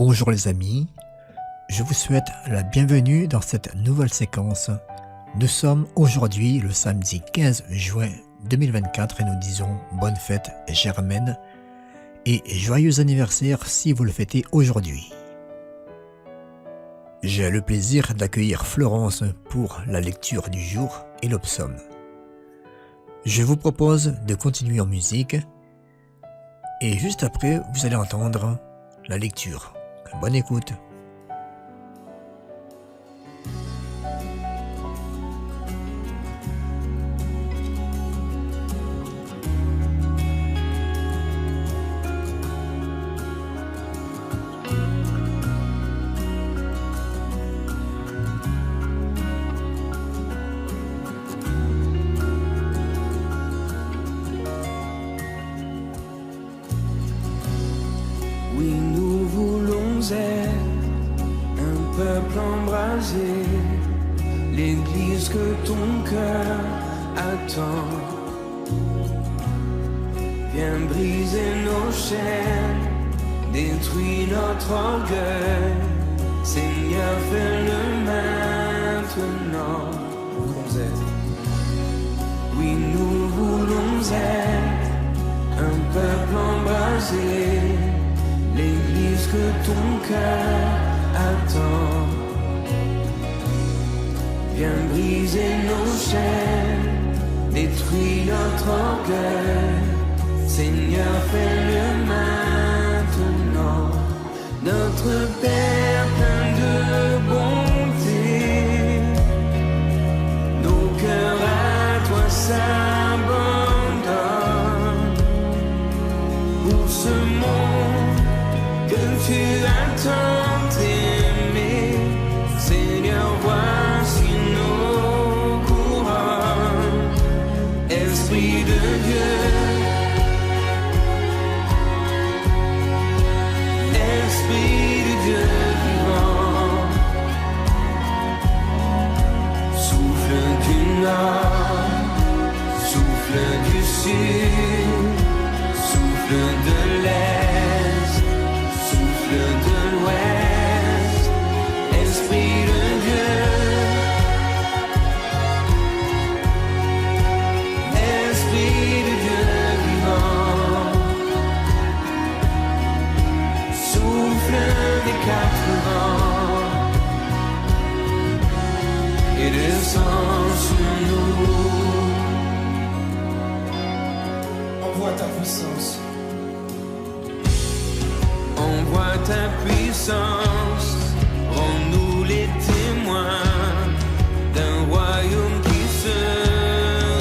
Bonjour les amis, je vous souhaite la bienvenue dans cette nouvelle séquence. Nous sommes aujourd'hui le samedi 15 juin 2024 et nous disons bonne fête germaine et joyeux anniversaire si vous le fêtez aujourd'hui. J'ai le plaisir d'accueillir Florence pour la lecture du jour et le psaume. Je vous propose de continuer en musique et juste après vous allez entendre la lecture. Bonne écoute. Oui, nous voulons être un peuple embrasé, l'église que ton cœur attend. Viens briser nos chaînes, détruis notre orgueil. Seigneur, fais-le maintenant. Nous voulons être. Oui, nous voulons être un peuple embrasé, l'église que ton cœur attend. Viens briser nos chaînes, détruis notre orgueil. Seigneur, fais-le maintenant. Notre Père plein de bonté, nos cœurs à toi s'abandonnent. Pour ce monde que tu as tant aimé, Seigneur, voici nos couronnes. Esprit de Dieu, Esprit de Dieu vivant, souffle du nord, souffle du sud, souffle de l'est, souffle de l'ouest, Esprit de Dieu, Esprit de Dieu vivant, souffle des quatre vents et descend sur nous. Envoie ta puissance. Envoie ta puissance, rends-nous les témoins d'un royaume qui se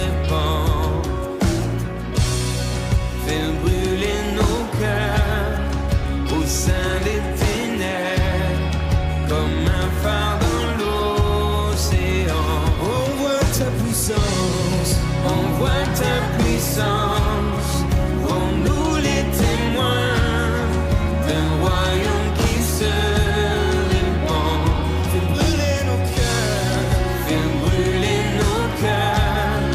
répand. Fais brûler nos cœurs au sein des ténèbres, comme un phare dans l'océan. Envoie ta puissance, envoie ta puissance, rends-nous les témoins d'un royaume qui se répand. Fais brûler nos cœurs, fais brûler nos cœurs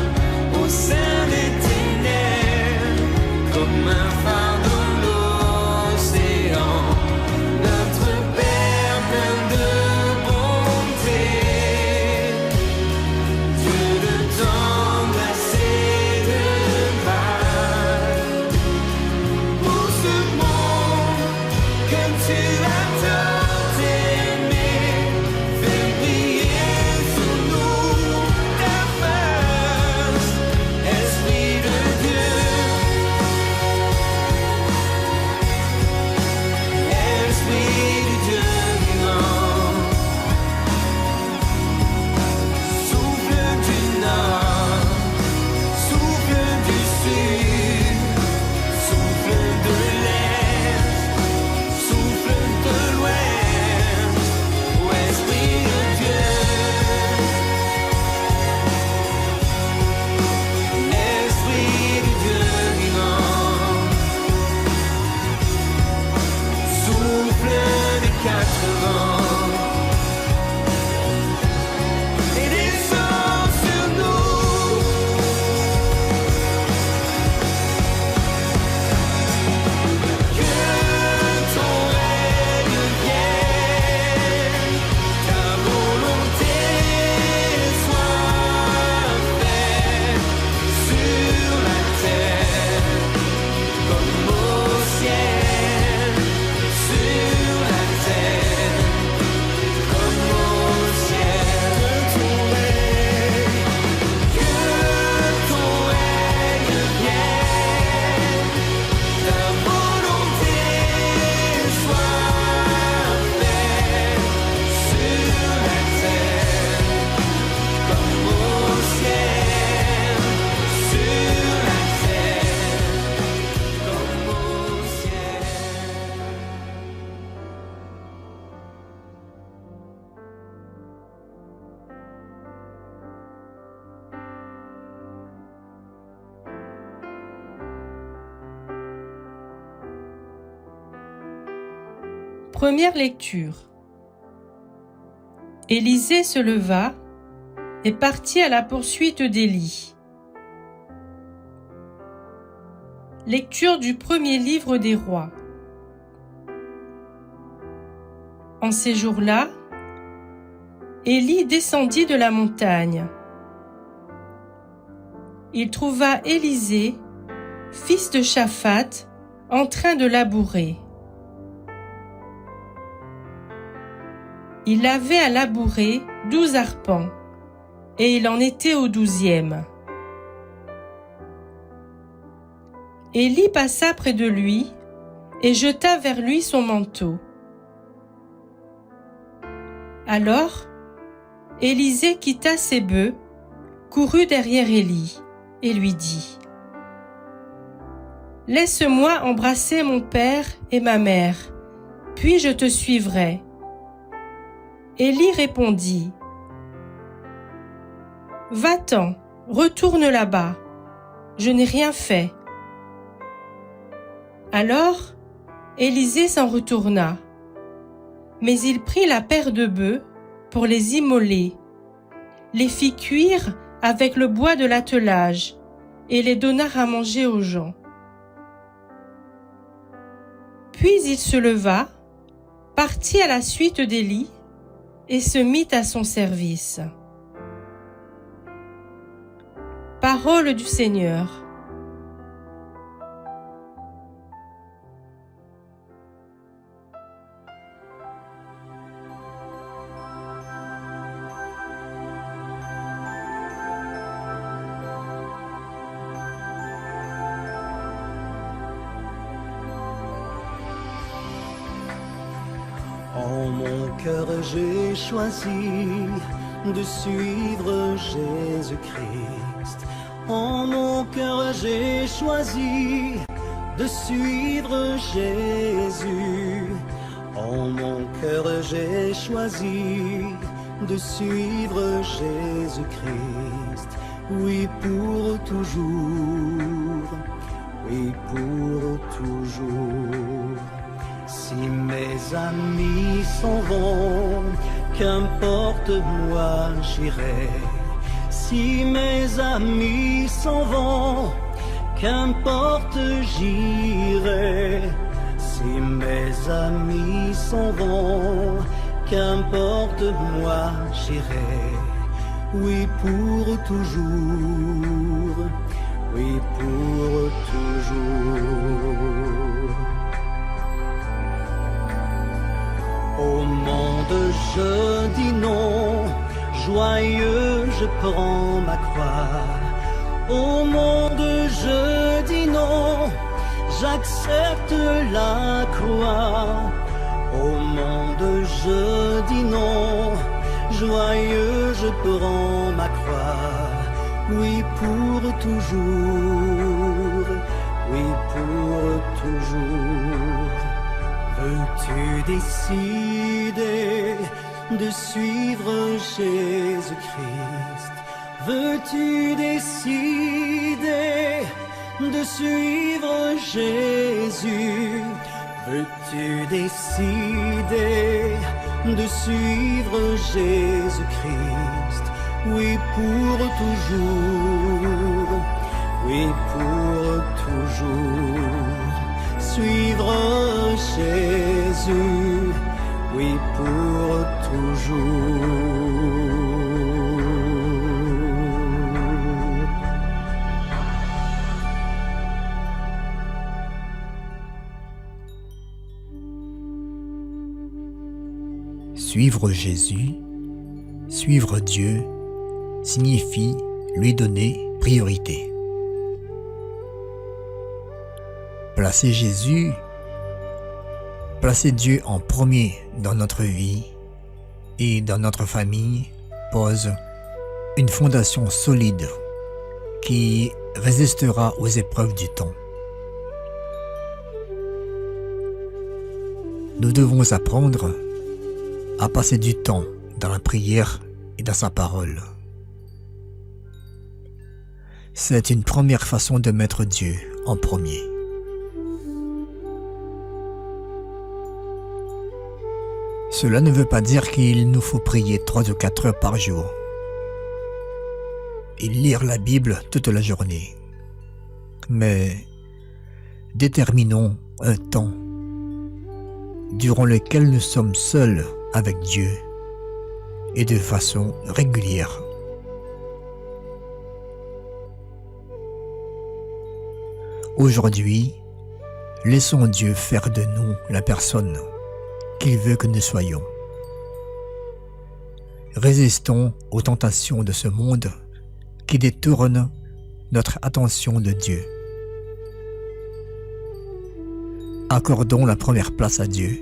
au sein des ténèbres, comme un phare dans l'océan. Notre Père plein de Première lecture. Élisée se leva et partit à la poursuite d'Élie. Lecture du premier livre des rois. En ces jours-là, Élie descendit de la montagne. Il trouva Élisée, fils de Shaphat, en train de labourer. Il avait à labourer 12 arpents, et il en était au 12e. Élie passa près de lui et jeta vers lui son manteau. Alors, Élisée quitta ses bœufs, courut derrière Élie et lui dit : « Laisse-moi embrasser mon père et ma mère, puis je te suivrai. » Élie répondit : « Va-t'en, retourne là-bas, je n'ai rien fait. » Alors, Élisée s'en retourna, mais il prit la paire de bœufs pour les immoler, les fit cuire avec le bois de l'attelage et les donna à manger aux gens. Puis il se leva, partit à la suite d'Élie et se mit à son service. Parole du Seigneur. En mon cœur j'ai choisi de suivre Jésus-Christ. En mon cœur j'ai choisi de suivre Jésus. En mon cœur j'ai choisi de suivre Jésus-Christ. Oui, pour toujours. Oui, pour toujours. Si mes amis s'en vont, qu'importe, moi j'irai. Si mes amis s'en vont, qu'importe, j'irai. Si mes amis s'en vont, qu'importe, moi j'irai. Oui, pour toujours. Oui, pour toujours. Au monde je dis non, joyeux je prends ma croix. Au monde je dis non, j'accepte la croix. Au monde je dis non, joyeux je prends ma croix. Oui, pour toujours, oui, pour toujours. Veux-tu décider de suivre Jésus-Christ? Veux-tu décider de suivre Jésus? Veux-tu décider de suivre Jésus-Christ? Oui, pour toujours, oui, pour toujours. Suivre Jésus, oui, pour toujours. Suivre Jésus, suivre Dieu, signifie lui donner priorité. Placer Jésus, placer Dieu en premier dans notre vie et dans notre famille pose une fondation solide qui résistera aux épreuves du temps. Nous devons apprendre à passer du temps dans la prière et dans sa parole. C'est une première façon de mettre Dieu en premier. Cela ne veut pas dire qu'il nous faut prier 3 ou 4 heures par jour et lire la Bible toute la journée. Mais déterminons un temps durant lequel nous sommes seuls avec Dieu et de façon régulière. Aujourd'hui, laissons Dieu faire de nous la personne qu'il veut que nous soyons. Résistons aux tentations de ce monde qui détournent notre attention de Dieu. Accordons la première place à Dieu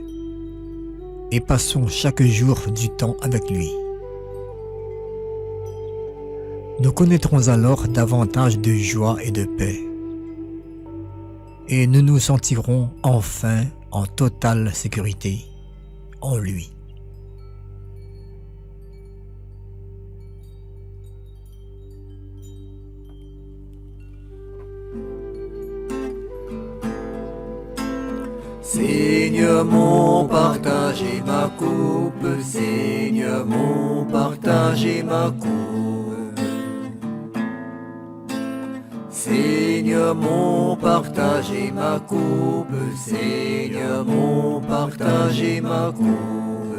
et passons chaque jour du temps avec lui. Nous connaîtrons alors davantage de joie et de paix. Et nous nous sentirons enfin en totale sécurité en lui. Seigneur mon partage et ma coupe, Seigneur mon partage et ma coupe. Seigneur mon partage et ma coupe, Seigneur mon partage et ma coupe.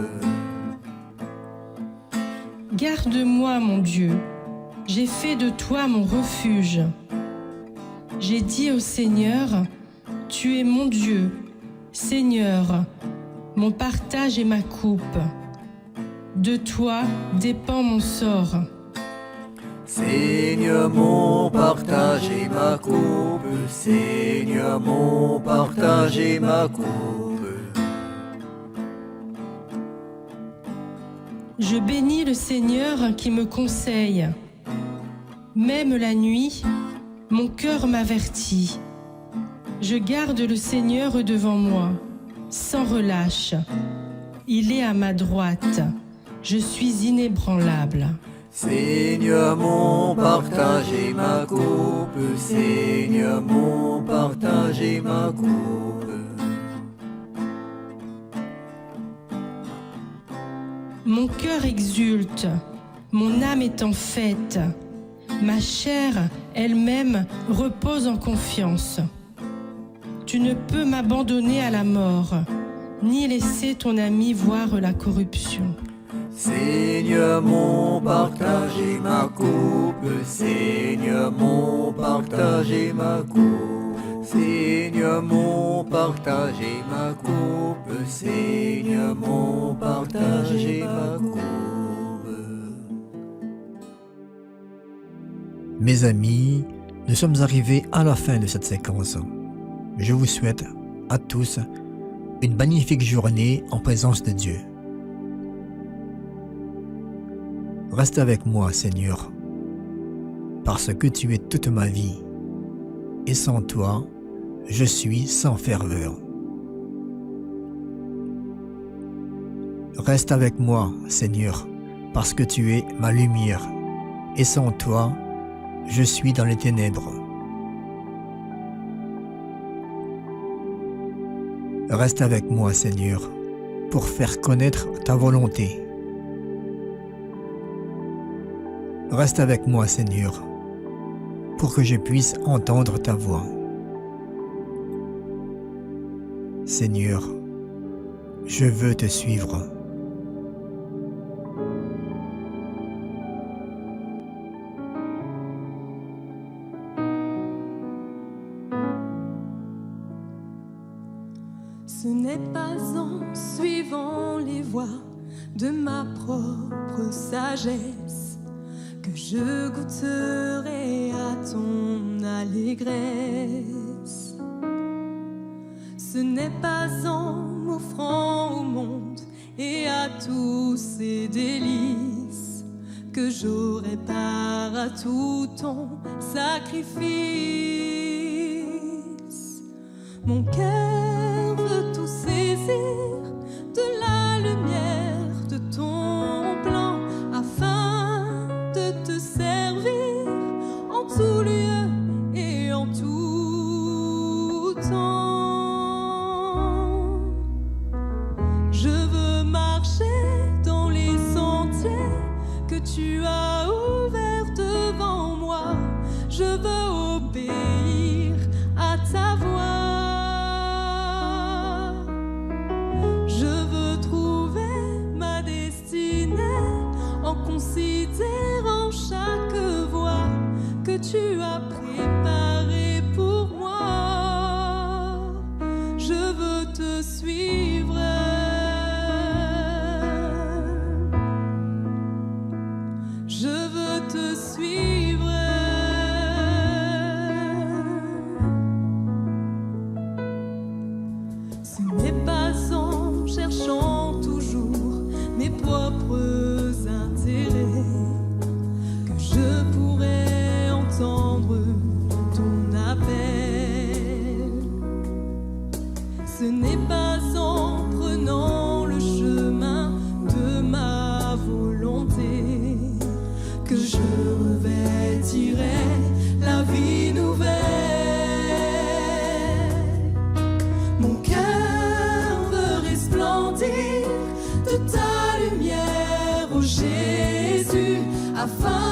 Garde-moi, mon Dieu, j'ai fait de toi mon refuge. J'ai dit au Seigneur, tu es mon Dieu, Seigneur, mon partage et ma coupe. De toi dépend mon sort. Seigneur mon partage et ma coupe, Seigneur mon partage et ma coupe. Je bénis le Seigneur qui me conseille. Même la nuit, mon cœur m'avertit. Je garde le Seigneur devant moi, sans relâche. Il est à ma droite. Je suis inébranlable. Seigneur mon partage et ma coupe, Seigneur mon partage et ma coupe. Mon cœur exulte, mon âme est en fête. Ma chair elle-même repose en confiance. Tu ne peux m'abandonner à la mort, ni laisser ton ami voir la corruption. Seigneur mon partage et ma coupe, Seigneur mon partage et ma coupe. Seigneur mon partage et ma coupe, Seigneur mon partage et ma coupe. Mes amis, nous sommes arrivés à la fin de cette séquence. Je vous souhaite à tous une magnifique journée en présence de Dieu. Reste avec moi, Seigneur, parce que tu es toute ma vie, et sans toi, je suis sans ferveur. Reste avec moi, Seigneur, parce que tu es ma lumière, et sans toi, je suis dans les ténèbres. Reste avec moi, Seigneur, pour faire connaître ta volonté. Reste avec moi, Seigneur, pour que je puisse entendre ta voix. Seigneur, je veux te suivre. Ce n'est pas en suivant les voies de ma propre sagesse que je goûterai à ton allégresse. Ce n'est pas en m'offrant au monde et à tous ses délices que j'aurai part à tout ton sacrifice. Mon cœur veut tout saisir de la lumière de ton plan afin de te servir en tout lieu et en tout temps. Je veux marcher Jésus, afin